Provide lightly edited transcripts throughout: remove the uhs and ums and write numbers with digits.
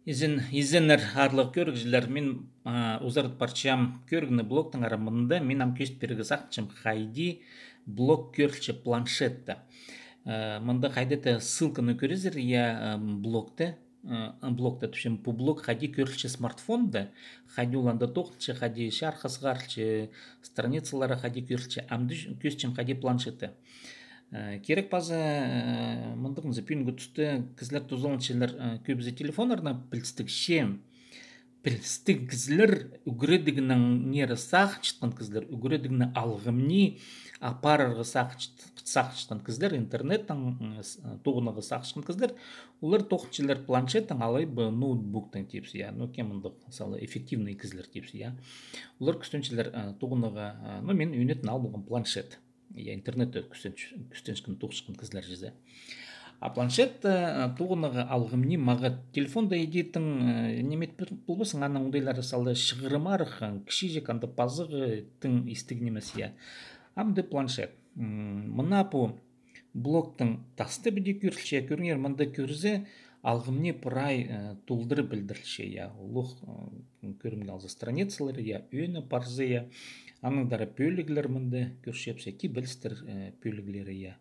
Изенер арлық көргізілер. Мен ұзарыт парчам көргіні блоктың арамында мен амкест бергі сақчым хайди блок көрші планшетті. Мында хайдеті ссылканы көрезір, я блокты түшім по блок хайди көрші смартфонды, хайди уланда тоқтчы, хайди шархасғарчы, страницалары хайди көрші, амды көстчім хайди планшеті. Керек базы мындығын зіпін күтісті кізлер тұзылыншылар көбізі телефонарына пілстік кізлер үгіредігінің нері сақ чытқан кізлер, үгіредігінің алғымни апарырғы сақ чытқан кізлер, интернеттің тоғынығы сақ чытқан кізлер, олар тоқчылар планшеттің алай бұ ноутбуктың тепсі, ну кеміндік салы эффективный кізлер тепсі, олар күстеншілер тоғынығы, мен үйнетін ал болған планшет. Интернетті күстеншкін тоқшықын кізлер жезе. А планшет туғынығы алғымни маға телефонда едетін немет болбасын, ана ондайлары салды шығырымарық, кіші жек анды пазығы тің істігінемес я. Амды планшет. Мұна по блоктың тасты біде көрілше, көріңер мұнда көрізе алғымни пырай толдыры білдірілше я. Олық көрімге алзы страницалары я, өйні парзы я. Аныңдары пөлігілер мұнда көршепсе, ки білістір пөлігілері я.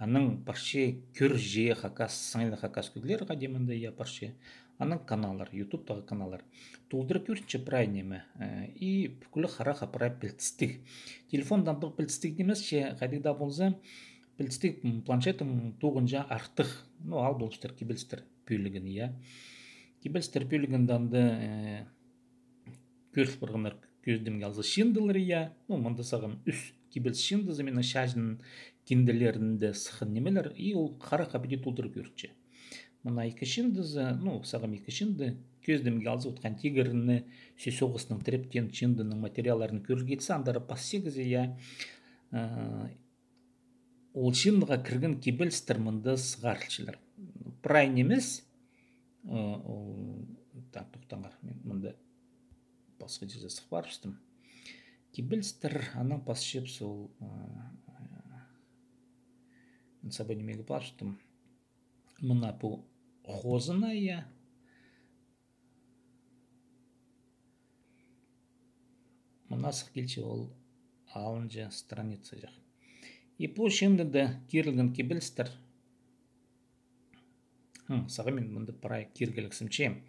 Аның парше көр же хакас, саңайлы хакас көглер ғадемінде я парше. Аның каналар, ютубтағы каналар. Толдыры көрінче прай неме. И бүкілі хараха прай пілтістік. Телефондан бұл пілтістік демесше, қайдықда болза, пілтістік планшетім тоғынжа артық. Ну, ал болыстыр кебілістір пөлігін я. Кебілістір пөлігінданды көріш бұрғынар көздемге алзы шиндылыр я. Ну, мұнда сағым үс кебіл шиндызы мені шажын кинділерінде сықын немелер, и ол қара қабеде толдыр көртші. Мұна екі шиндызы, ну, сағым екі шинды көздемге алзы отқан тегіріні сөйсоғысының тірептен шиндының материаларын көргетсі, андары пас сегізі я. Ол шиндыға кірген кебілстір мұнда сығарылшылар. Прай немес, тоқтаңғар, мен мұнда басқа жерде сық барыстым. Кебілстір, аның пас шеп сол с собой немного плачутым. Мына по хозына я. Мына сықкелче ол алынжа страница жақ. И по шынды да кирілген кебілстір. Сағымен мұнды парай киргеліксімче.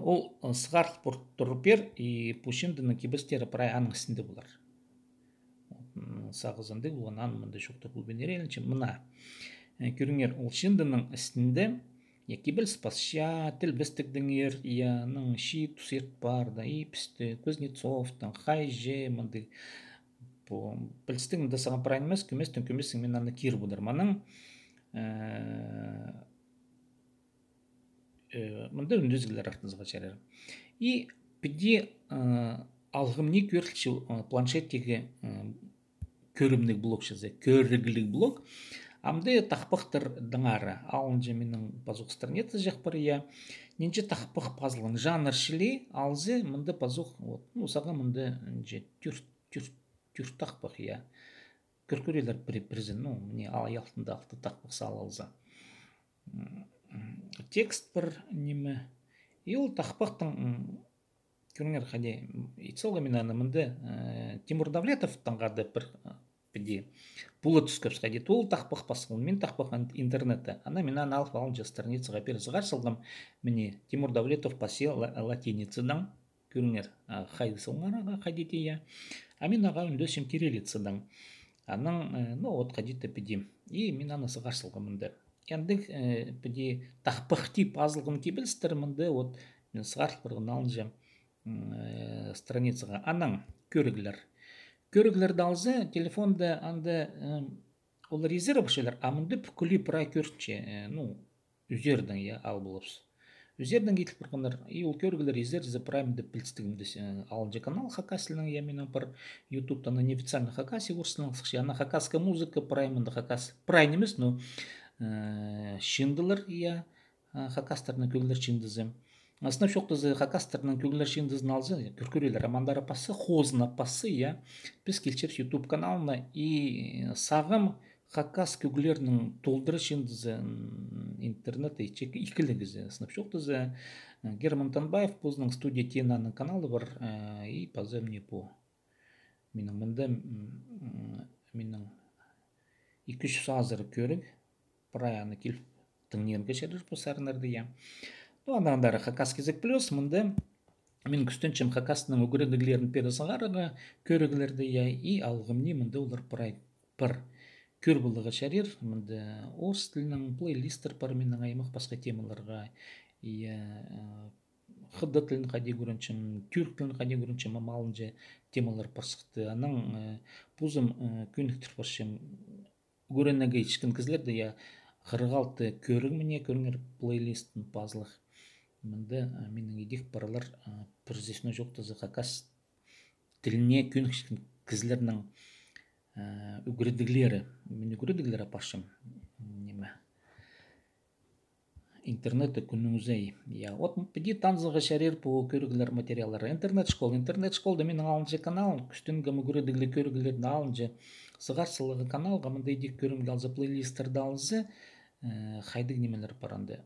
Ол сығарлық тұрпер, и по шындыны кебілстері парай аның сінде болар. Сағызынды болған аның мұнды шоқты бұл бенерелінше. Мұна көріңер ол шындының үстінде кебіл спасша, тіл бістікдіңер, яның ши тұсерт барды, и пісті, Кузнецовтың, хайже, мұнды білістігінде саған парай емес, көместің мен аны кер бұдар. Мұның мұнда үндізгілер артыңызға чарар. И піде алғымни көрілші планшеттегі көрімдік блок шызе, көрігілік блок. Амды тақпықтыр дыңары. Алынжа менің пазуқ страница жақ бар я. Ненже тақпық пазылын жанр шілі алзы мұнды пазуқ. Осаға мұнды түр тақпық я. Көркөрелер призен, мне аяқтында алты тақпық сал алза. Текст бір неме. И ол тақпықтың көріңер қаде. Итсолға мен анымынды Тимур Давлетовтың қады бір біде. Пулы түскөпс қаде. Ол тақпық басылын. Мен тақпық интернетті. Ана мен аны алып алынжа страницаға перізіғар салғым. Мені Тимур Давлетов пасе латиницыдан. Көріңер қайды солғараға қадеті я. А мен аға үндөсім кириллицыдан. Аның, от қадеті біде. И мен аны сығар салғымынды. Яндық біде тақпық тип азылғым кебілістір мұнды. От мен сығар бірғын алынжа страницаға. Аның көрігілер. Көрігілерді алзы, телефонды анды олар езері башылар, амынды бүкілі пырай көртче, үзердің я ал болыпс. Үзердің кетіп бірғындар, и ол көрігілер езер зі пыраймды білістігімді алынжа канал хакасылының, я менің бір ютубтан неофициальный хакаси орсылың сықшы, ана хакаска музыка пыраймынды хакас. Пырай немес, шиндылар, я хакастарына көгілер шиндызы. Аслында шоқтызы хакастарының көгілер шиндызын алзы, көркөрелер романдары пасы, хозына пасы, я. Біз келчер YouTube каналына и сағым хакас көгілерінің толдыры шиндызы интернет ечек икілігізі. Аслында шоқтызы Герман Танбаев пузның студия тенаның каналы бар, и пазы мне по менің мінді менің 2-3 сазыр көрік праяны келіп тыңнен кешерір бұл сарынарды я. Анандары хакас кезек плюс мінді мен күстенчем хакасының үгіредігілерін пересағарыға көрігілерді я, и алғымне мінді олар бір көр бұлығы шәрер, мінді орыс тілінің плейлистер бар менің аймақ басқа темаларға, и хыдды тілін қаде көрінчім, түрк тілін қаде көрінчім, амалынже темалар парсықты. Аның бұзым көніктір баршым көрінеге ішкін кізлерді я қырғалты көрің міне көріңер плейлистін пазлық. Мінді менің едек баралар бірзесіне жоқтызы хакас тіліне көнікшін кізлерінің үгіредігілері, мен үгіредігілері апашым неме интернеті күніңізей. Вот педи танзыға шәрер по көрігілер материалары. Интернет-школда менің алынжы канал, күстінгі үгіредігілі көрігілерді алынжы сығарсылығы каналға мында едек көрімді алзы плейлистерді алзы қайдық немелер паранды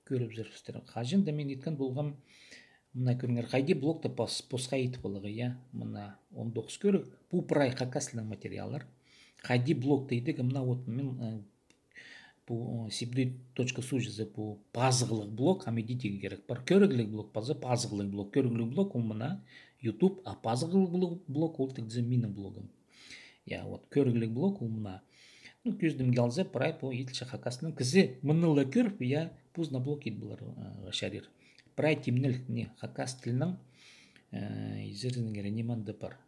көріп жүрістері. Қажында мен еткен болғам мына көріңер қайде блокты посқа етіп болығы, мына 19 көрік. Бұл прай хакасылың материалар. Қайде блок дейді, мына вот мен бұл sibdi.su жазы бұл пазығылық блок, амедитеге керек бар. Көрігілік блок пазы, пазығылық блок. Көрігілік блок ол мына YouTube, а пазығылық блок ол тікізі менің блогым. Вот көрігілік блок ол мына. Көздім келзе прай по етілші хакасының кізі мұнылы көріп, пузна блок ет бұлар шәрер. Прай темнілік не хакас тілінің езерінің неманды бар.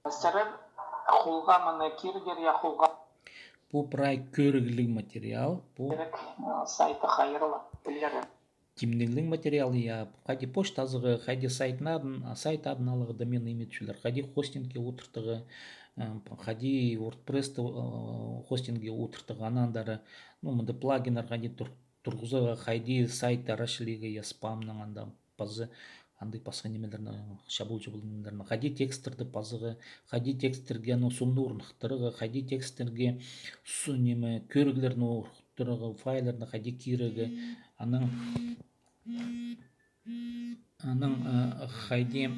Сәрір құлға мұны кергер я құлға. Бұл прай көрігілік материал. Сайты қайырлы білері. Темнілік материал, қайде почта азығы, қайде сайт адын алығы домен иметшілер, қайде хостингке отыртығы, қайде WordPress-ті хостингге отыртығы анандары, мұнды плагинар қайде тұрғызыға, қайде сайт арашылығы, спамның анда пазы, андай басқа немелеріні, шабыл-жабыл немелеріні, қайде текстерді пазығы, қайде текстерге сұмны орнықтырығы, қайде текстерге көрігілерін орнықтырығы, файлеріні қайде кирігі, аның қайде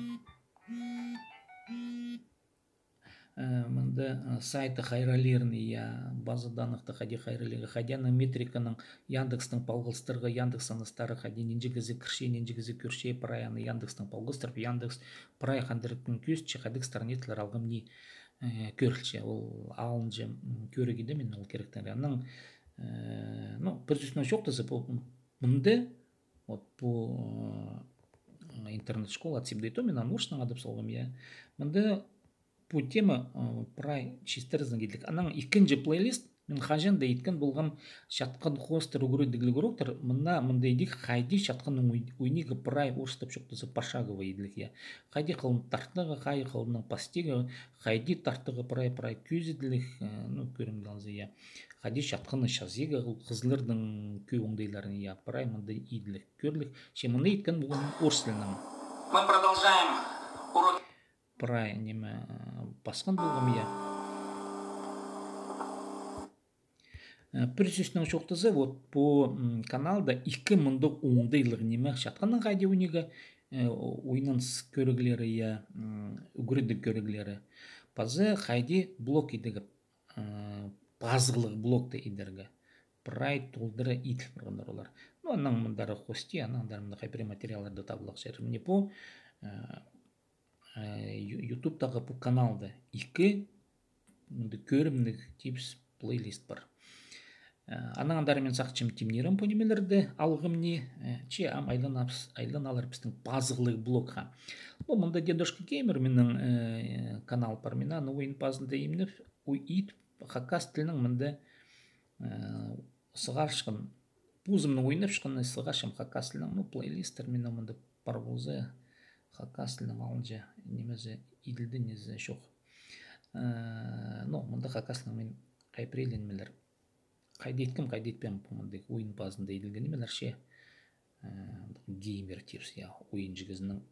мұнды сайты қайралеріні, базы данықты қайде қайралығы, қайдені метриканың Яндекстің палғылстырғы, Яндекстің ыстары қайде ненжігізі кірше, ненжігізі көрше праяны Яндекстің палғылстырып, Яндекс прай қандырықтың көзчі қадық старнетлер алғым не көрілші, ол алынжы көрігеді мен ол керектен. Аның бірзісіне жоқтызы мұнды бұл интернет-школа атсебдейто мен анушның адып солғым, мұнды бұл тема прай чистерізін келдік. Аның екінші плейлист мен қажында еткен болғам шатқан хостер үгіредігілі көріктір. Мұнда едік қайди шатқанның ойнегі прай орыстап жоқтызы пашағыва еділік. Қайди қылын тарттығы, қай қылының пастегі, қайди тарттығы прай көзеділік, көрімді алзы. Қайди шатқаны шазегі қызлырдың көй оңдайларын прай мұнда еділік көрлік. Мұнда еткен болғам орыстылының. Мы продолжаем урок. Прай неме басқан болғым Присүсінің жоқтызы по каналда 2 мұндық оңдайлық неме шатқанның қайде өнегі ойнанс көрігілері үгіредік көрігілері. Пазы қайде блок едігі пазғылық блокты едергі. Прай толдыры итіл бірғандар олар. Анның мұндары хости, анның қайпері материаларды табылық жәрі. Міне по YouTube-тағы бұл каналда 2 көрімдік типс плейлист бар. Анаңдары мен сақчым темнерім по немелерді алғым не, айлан алар біздің пазғылық блокқа. Мұнда дедушка геймер менің канал бар. Мен аны ойын пазында емініп, ит хакас тілінің мұнда сығаршқын, бұзымның ойынып шыққаны сығаршым хакас тілінің плейлистер менің мұнда бар болзы. Хакас тілінің алынжа немезі иділді незі шоқ. Мұнда хакас тілінің мен қайпіреленмелер. Қайды еткім, қайды етпем мұндық ойын базында иділген немелер ше. Геймер терс, ойын жігізінің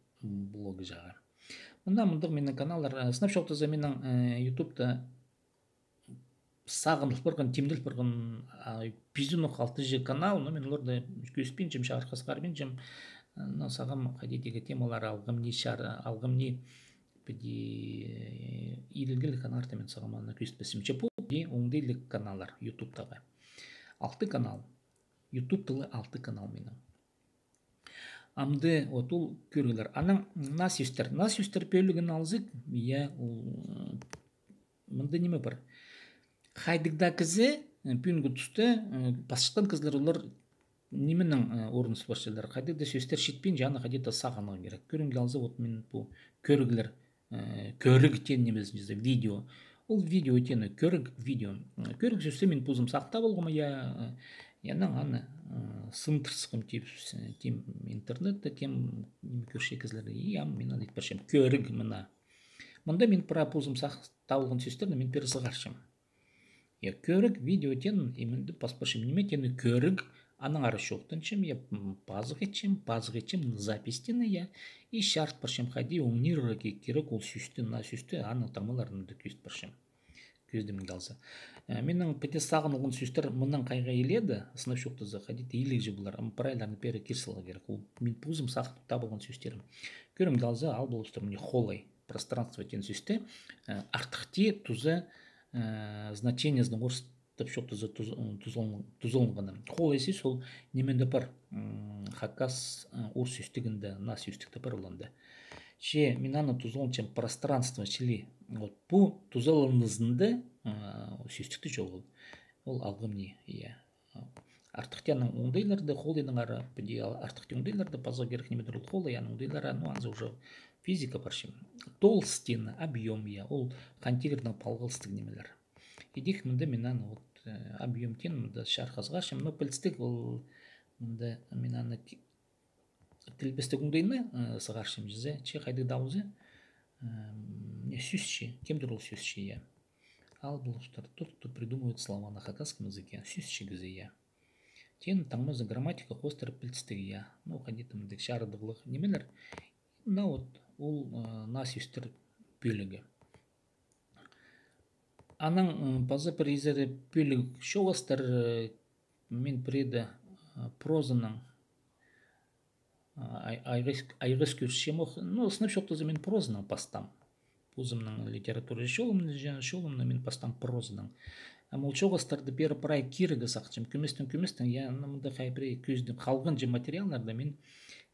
блогы жағы. Мұндық менің каналдар, снапшоттызы менің YouTube-та сағынып барған темдел барған пиздюнок 6G канал, но мен оларды көспен жем шарқасқар мен жем но сағам қадетегі темалар алғымни шар алғымни педи илгил канарта мен сағам ана көспесім чепу ди оңдейлік каналар ютубтағы 6 канал ютуб тылы 6 канал менің амды отул көргілер аның насюстер пөлігін алзық я мында неме бар хайдыгда кізі пүнгі түсті басшықтан кізлер олар неменің орынсы баршылар хайдыгда сөстер шетпен жаны қадеті сағаныға керек көрінгі алзы вот мен бұл көргілер көрік тен немезінде видео ол видео тені көрік видео көрік сөсте мен пузым сақта болғыма яның аны сымтырсықым тем интернетті тем көрше кізлер мен аны етпіршем көрік мында мен пра пузым сақта болған сөстерді мен персығаршым көрік видео тен еменді паспашым неме тені көрік аның ары шоқтыншым пазық етшім запистені и шарт паршым хади оңнир керек ол сүсті на сүсті аның тамыларында көст паршым көздімін қалса менің пете сағын олғын сүстер мұнан қайға еледі сынып шоқтызы хади елік же бұлар парайларны пері керсіла керек ол мен пузым сақын табылған сүстерім көрім қалса ал бұл үстір мне холай пространство тен сүсті артықте тузы значение зны орыс деп шоқтызы тузолынғаны қол есе сол неменде бар хакас орыс үстігінде на сүстікті бар оланды че минаны тузолынчен пространство чили вот бұл тузолынызынды сүстікті жол ол алғым не артықтяның оңдайларды қол едің ары артықте оңдайларды паза керек немедір ол қол яның оңдайлары анза уже физика баршым толстина объем ол қантигірдің палғылстық немелер едек мында мен аны вот объем тен мында шарқазғашым но пілстік ол мында мен аны тілбістік оңдайны сығаршым жезе че қайды дауызы сүсші кемдір ол сүсші ал бұл ұштар тот кто придумывает слова на хакасском языке сүсші гізі тен таңмызы грамматика қостыр пілстігі ну қадеті мындық шарыдығылық немелер мына вот ол насюстер бөлігі аның базы бір езері бөліг шоғастар мен біреді прозаның айғыз көршем ну сынып шоқтызы мен прозаның пастам пузымның литература шолымны мен пастам прозаның ол шоғастарды бері пырай кирігі сақчым күместің я мұнда қайбірей көздің қалған же материалларды мен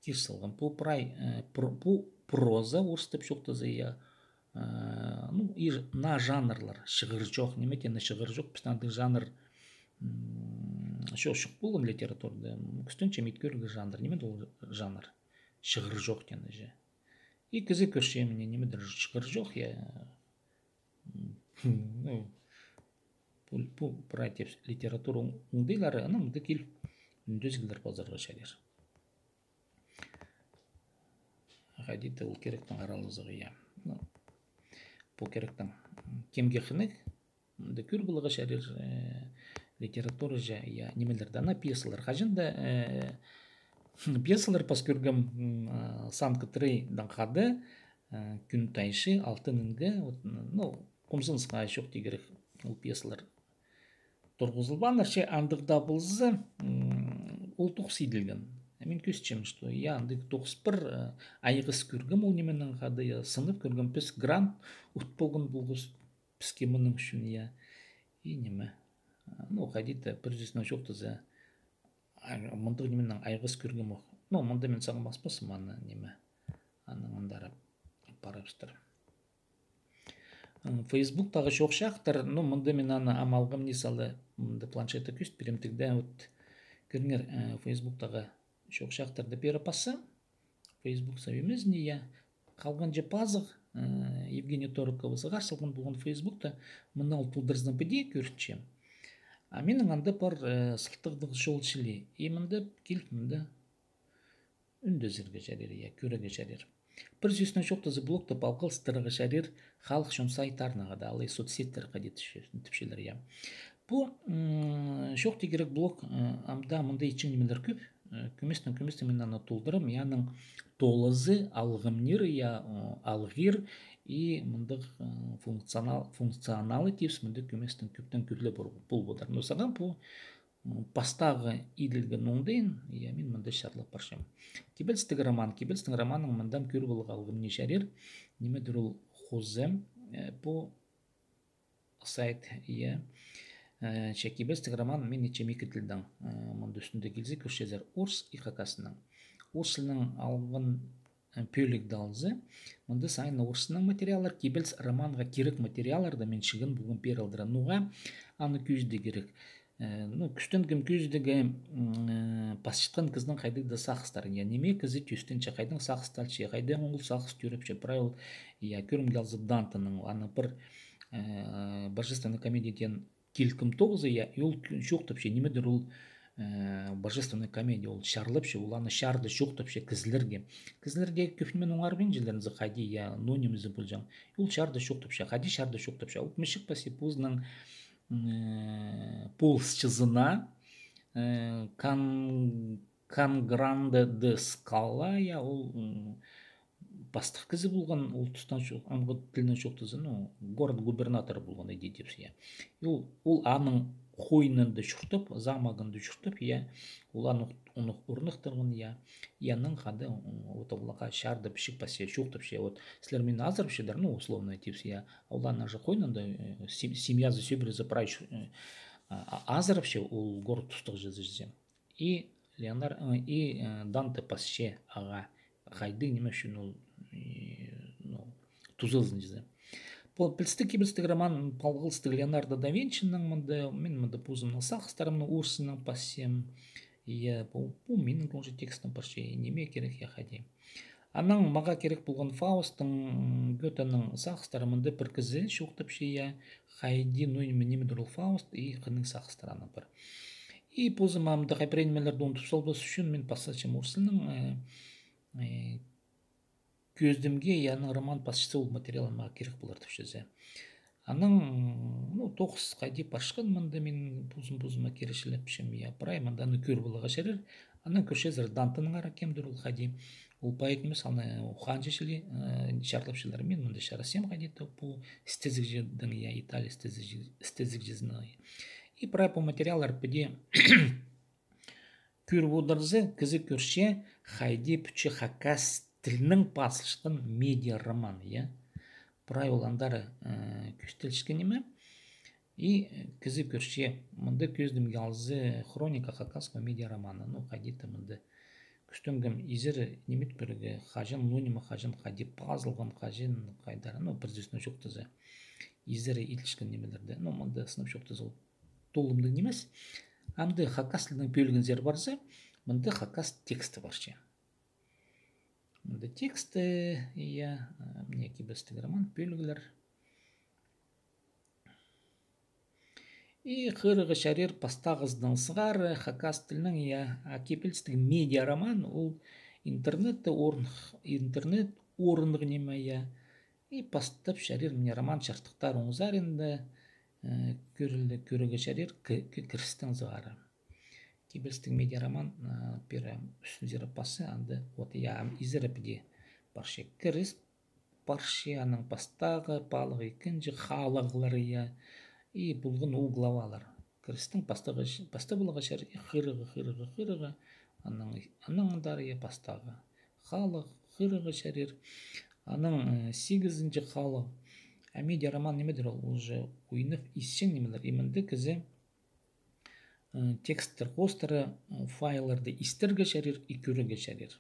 кир салған бұл пырай бұл проза орыс деп шоқтызы ну и на жанрлар шығыр жоқ неметені шығыр жоқ пістандық жанр шоқ болым литературды күстін чемет көргі жанр немеді ол жанр шығыр жоқ тені же и кізі көршеміне немедір шығыр жоқ бұл пырай теп литература оңдайлары мұнда кел үндезгілер базарға шәрер қадеті ол керектің аралызығы бұл керектің кемге қынық мұнда көр бұлыға шәрер литература жа немелерді ана пьесалар қажында пьесалар пас көргім санкы-трей даңқады күн тайшы алтынынғы ну құмсынысқа шоқ дегерек ол пьесалар тұрғызылбаныр ше андықда бұлзы ол тұқсы еділген мен көсчем что андық тоқыс бір айғыз көргім ол неменің қады сынып көргім піс грант ұт болғын бұлғыз піске мұның үшін и неме ну қадеті бір жүзіне жоқтызы мұндық неменің айғыз көргім оқ ну мұнда мен сағым баспасым аны неме аның андары парапстыр фейсбуктағы шоқ шақтар ну мұнда мен аны амалғым не салы мұнда планшетті көст беремтігді вот көріңер фейсбуктағы шоқ шақтарды бері пасы фейсбук сәбеміз не қалған же пазық Евгения Торокова сығарсылған болған фейсбукта мұна ол тұлдырыздан біде көрітші менің анда бар сылтығдығы жолшылы емінді келіп мұнда үндізірге жәрер көреге жәрер бір сөзінен шоқтызы блокта балқыл стырығы жәрер халық шон сайтарнаға да алай соцсеттер қадеті түпшелер бұл шоқ дегерек блок амда мұнда ичін немелер көп күместен мен аны толдырым, яның толызы алғымнир, я алғир, и мындық функционалы типс мынды күместен көптен көпле бұл бодар. Носаған бұл пастағы иділгі ноңдайын, я мен мынды шарлап баршам. Кебелстігі романның мындам көр болғы алғымни шарер, немедір ол хозем, бұл сайт, я кебелстігі роман мен нече мекітілдің мынды үстінде келзе көршезер орс и хакасының. Орсының алғын пөлік далзы, мынды сайын орсының материалар, кебелс романға керек материаларды мен шығын бұғын пералдыра. Нуға аны көзді керек. Күштен кім көздігі пасшытқан кіздің қайдықты сақыстарын. Я неме кізі төстенші қайдың сақысталшы, қайдың оңыл сақыс түріпші. Правил, я көрім келзі Дантының, аны бір божественный комедияден келкім тоғызы, я ол шоқтыпшы, немедір ол божественный комедия, ол шарлыпшы, ол аны шарды шоқтыпшы кізілерге. Кізілерге көпнімен оңарбен желерінізі қайды, я нонимізі бұл жаң. Ол шарды шоқтыпшы, қайды шарды шоқтыпшы. Ол мүшік паси пузның полсчызына Кангранде де Скала, я ол бастық кізі болған, ол тұстан аңғы тілінен шоқтызы, город-губернаторы болған еді депсі. Ол аның қойнынды шұртып, замағынды шұртып, ол оны орнықтырғын, яның қады отағылаға шарды пішік пасе шоқтып, сілер мен азыр пішедер, условно депсі, ол аны жа қойнынды семьязы сөбірізі прай азыр піше, ол город тұстық жазы жызем. И Данте пасше аға қайды неме үшін ол тузылзын жызем. Пілстік роман палғылстық Леонардо да Винчиның мен мұнды пузымның сақыстарымның орсының пассем. Бұл менің көңжі текстің паще неме керек я қадейм. Аның маға керек болған Фаустың Гетенің сақыстарымынды бір кізі шоқтып ше қайды нойнымы немедір ол Фауст и қының сақыстараны бір. И пузымамды қайпіренмелерді ұнтып солбыз үшін мен пассачым орсының көздімге яның роман пасшысы ол материалын маға керек болар түпшізе. Аның тоқыс қайды пашқын мұнды мен пузым-пузыма керешіліп шым прай мұнданы көр болыға шәрір. Аның көршезір Дантының ара кемдір ол қайды. Ол пайекіміз аны қан жешілі шарлапшылар мен мұнды шарасем қайдеті бұл стезік жеддің Италия стезік жезіні. И прай по материалар піде көр болдырзы кізі көрше қайды пүчі хакас тілінің басылшықын медиа роман, прай оландары көстелшікі неме. И кізі көрше мұнды көздімге алзы хроника хакасқа медиа романы, қайдеті мұнды күштінгім изері немет көрігі қажын, нонима қажын, қайды пазылған қажын қайдары, бірзесіне жоқтызы изері илішкі немелерді, мұнды сынып жоқтызы ол толымды немес. Амды хакас тілінің пөлігін зер барзы, мұнды хакас тексті баршы. Мұнды тексті, мінекі бәстігі роман, пөлігілер. И қырығы шарер пастағыздың сығар хакас тілінің кепелстігі медиа роман, ол интернет орындығы неме, и пастап шарер міне роман шартықтар оңызар енді көрігі шарер кірістің зығары. Кепелстігі медиа роман пері үстін зері пасы, анды изері піде баршы кіріс, баршы аның пастағы, палығы екінші қалағылары, и бұлғын ол главалар. Кірістің пасты бұлыға шәрі қырығы, аның дары пастағы. Қалық, қырығы шәрер, аның 8-інші қалық. Медиа роман немедір ол уже ойынып исшен немелер. Имінді кізі тексттер қостары, файларды истерге шәрер, и көріге шәрер.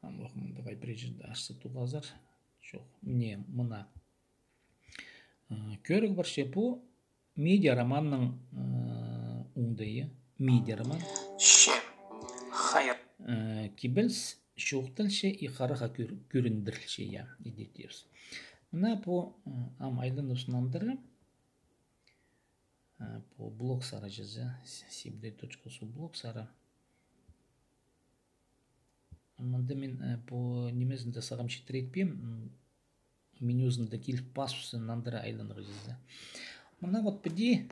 Давай бірежірді ашсы туғазар. Жоқ, не, мұна. Көрігі бар ше, бұл медиа романның оңдайы, медиа роман. Кебелс шоқтылшы и қарыға көріндірілші, едеттеріз. Мұна бұл айлын ұсынандыры, бұл блок сары жазы, себдей.су блок сары. Мұнда мен бұл немезінде сағам шеттір етпем, менюзында келіп пасусын нандыры айланығы жазды. Мұна вот піде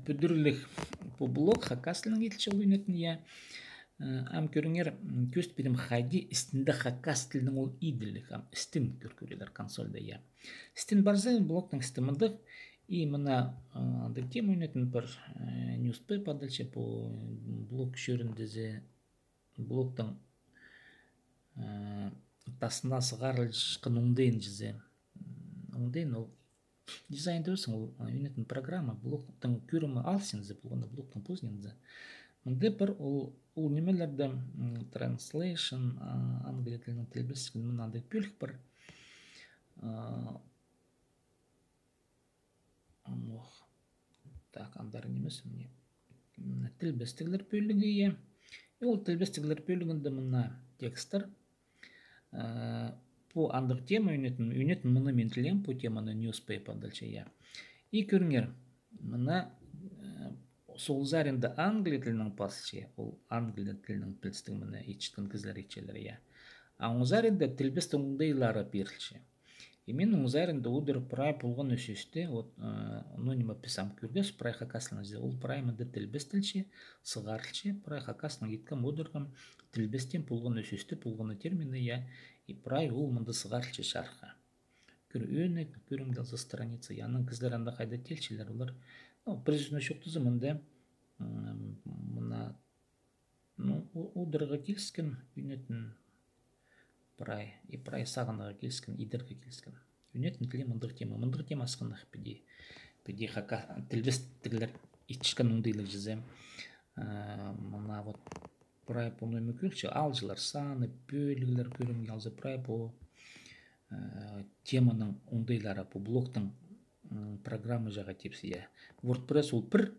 бүдірлік бұл блок хакасылының етілші ойнетін, Ам көріңер көст берем хайди істінде хакас тілінің ол иділік ам істін көркөрелер консольда я. Істін барзы блоктың істіміндік и мына андыр тем ойнатын бір ньюспейпер дальше по блок шөріндезе блоктың тасына сығарылышқын оңдайын жезе. Оңдайын ол дизайн дөрсің ол ойнатын программа блоктың көрімі алсензе болғанда блоктың позднензе. Мында бір ол немелерді translation англия тілінің тілбестігін мынандай бөлік бір так андары немес міне тілбестігілер бөлігі е. Ол тілбестігілер бөлігінде мына текстер по андыр тема үйнетін мұны мен тілем по теманы newspaper дальше я. И көріңер мына сол заринда англия тілінің пасычы, ол англия тілінің пілстің міне ичтін кізлер ичелер я. А он заринда тілбесті оңдайлары берілші. И мен он заринда удыр прай болған өсесте, нонима писам көргес, прай хакаслана зе, ол прай мында тілбестілші, сығарылші, прай хакаслана еткім удырғым тілбестен болған өсесте болғаны термины я, и прай ол мында сығарылші шарха. Көр өне, көрім келзі страница, яның кізлер анда қайда телшілер олар. Прежде шоқты заманда мына удырға келіскен үйнетін прай и прай сағанаға келіскен идерға келіскен үйнетін тіле мындыр тема асқандық педи хака тілбестігілер итшкен оңдайлық жезе мына вот прай по нөмі көрші алжылар саны бөлігілер көрім ялзы прай по теманың оңдайлары по блоктың программа жаға тепсі я. WordPress ол бір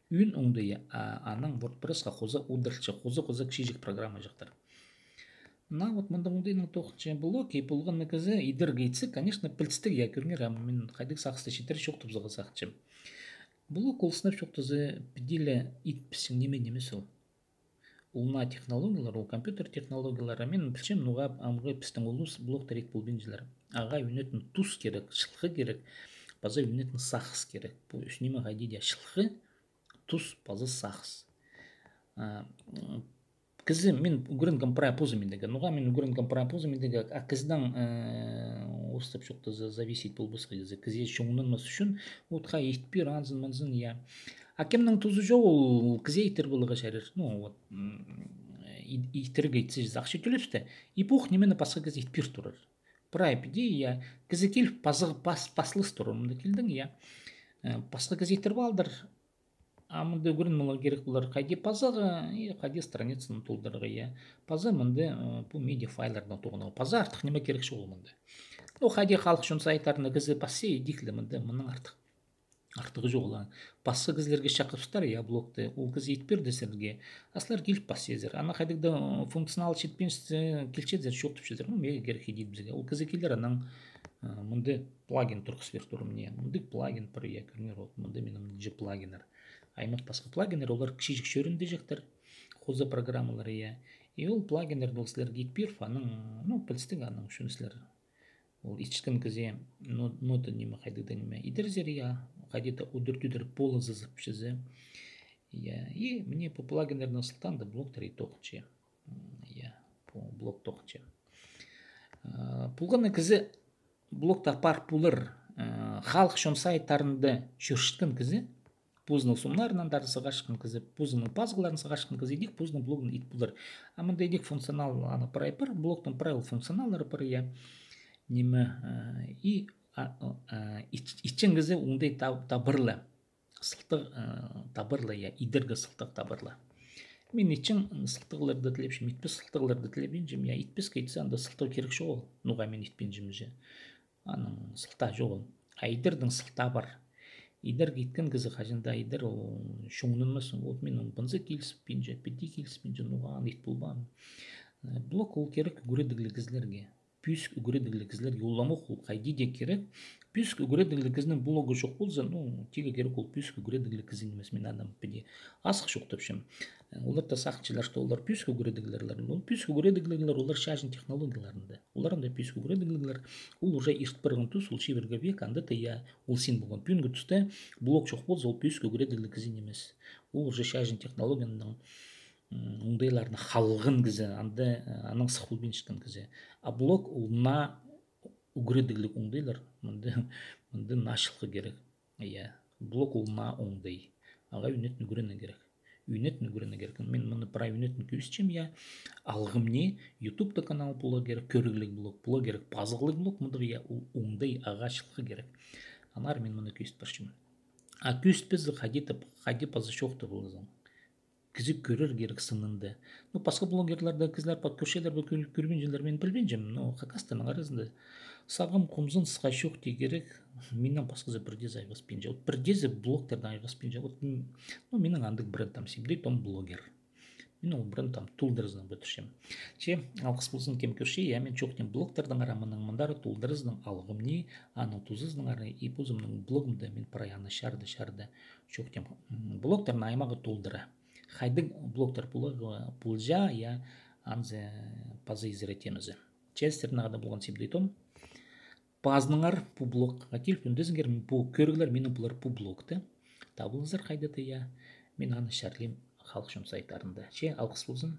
үйін оңды я, аның WordPress-ға қозы удырчы, қозы кішежік программа жақтар. На вот мында оңдайның тоқытшы блок, и болған некізі идір гейтсі, конечно, пілістік я көріңер, мен қайдық сақысты шетер шоқтып зығы сақытшым. Блок ол сынып шоқтызы піделі итпісің неме сол. Олна технологиялар, ол компьютер технологиялар, мен білшем нұға амғы пістің олыс блоктар ет болбен аға үйнетін тұс керек, шылқы керек, база үйнетін сақыс керек. Бұл үшінеме ғайдейді шылқы, тұс, база сақыс. Кізі мен үгірінген прай позымендегі, нұға мен үгірінген прай позымендегі, кіздің остап шоқты зависит бұл бұсқы, кізе шоңынынмас үшін, отқа ехтпер, анзын-манзын, я. Акемнің тұзы жоқ, ол кізе ехтер болыға шәрір. Ехтерге етсі жақшы төлепсті, и пух немені пасқа кізе ехтпер тұрыр. Прай пиде, я кізе келіп паслыс тұрыр, мұнда келдің, я. Пасқа кізе ехтер балдыр, а мұнда көрін мұлар керек бұлар қайде пазаға, қайде страницаны толдырға, я. Паза мұнда бұл медиа файлардан тоғынығы. Паза артық неме керек шоғыл мұнда. Қайде қалық шын сайтарына кізе пассе, декілі мұнда мұның артығы жоғылан. Пассы кізлерге шақырыштар, я блокты, ол кіз етпер десерге, аслар келіп пассезер. Ана қайдықда функционал жетпеншісі келчедзер шоқтып шедер, меге керек едейді бізге. Ол кізі келдер, анан мұнды плагин тұрқыс бер тұрым не. Мұнды плагин бір, я көрінер, мұнды менің же плагинер. Аймақ басқа плагинер, олар кішежік шөрінде жектер, қозы программалары, я. И ол плагинер бұл сілерге етпер, анын, пілістік анын үшін сілер. Ол ичкін кізе ноты неме қайдықда неме. Идерзер, я. Қайдета удыр-дүдір полы зызып шызе. И мне по плагинердің сылтанды блоктар и тоқычы. По блок тоқычы. Пулғаны кізі блокта пар пулыр халық шон сайттарында шөршіткен кізі. Пузының сумнарынан дары сығашқын кізі, пузының пазғыларын сығашқын кізі едік, пузының блогын ит пулыр. Амында едік функционал аны парай пар, блоктың правил функционалары пар, я. Неме и итчен кізе оңдай табырлы, сылтық табырлы, я, идергі сылтық табырлы. Мен итчен сылтығыларды тілепшім, итпес сылтығыларды тілепен жем, я, итпес кейтсі анда сылтығы керек жоғыл, нұға мен итпен жем же. Аның сылта жоғыл. А идердің сылта бар. Идер кеткен кізі қажында идер шоңынынмасын, от мен бұнзы келіспен же, пети келіспен же, нұға ит болбам. Блок ол керек үгіредіглі кізлерге. Пүйск үгіредіглі кізлерге оламық ол қайдеде керек. Пүйск үгіредіглі кізінің блогы жоқ болса, теге керек ол пүйск үгіредіглі кізін емес мен адам педе. Асық жоқ тапшым. Оларда сақчылар, что олар пүйск үгіредіглерлер. Ол пүйск үгіредіглерлер, олар шажын технологияларында. Оларында пүйск үгіредіглерлер, ол уже ирт біргін тұс, ол шеверге бек, анда я ол сен болған. Пүйінгі тұста блок жоқ болса, ол пүйск үгіредіглі кізін емес. Ол уже шажын технологияның уңдайларны халгын кізе анда аның сыхылбин шыққан кізе а блог улна угредиглик уңдайлар мынды нашылқы керек иә блог улна уңдай ага үнет нүгрене керек мен мұны пра үнетін күсчем я алғымне ютубта канал болу керек көргілік блог керек пазығылық блог мынды я уңдай ағашылқы керек анар мен мұны күст баршым а күст біз хади пазы шоқты болызым кізіп көрер керек сынынды басқа блогерлерді кізлер подкөршелер көрген жылдар мен білбенжем хакастаның арасында сағым құмзын сыға шоқ дей керек менен басқа бірдез айғаспен жауып бірдез блогтерді айғаспен жауып менің андық брендтам симдей том блогер мен ол брендтам тулдырызның бітіршем че алқыс болсын кем көрше я мен чоқтен блогтердің арамының мындары тулдырызның алғым не аның тузызның ары и позымның блогымды мен параяны шарды чоқтен блогтердің аймағы тулдыры хайдың блогтер пулжа я анзе пазы изретемізі честернағада болған симдей том пазныңар пу блогқа телефондезіңер пу көргілер менің бұлар пу блогты табылыңыздар қайдаты я мен аны шарлем халық жұмсайтарында че алқыс болсын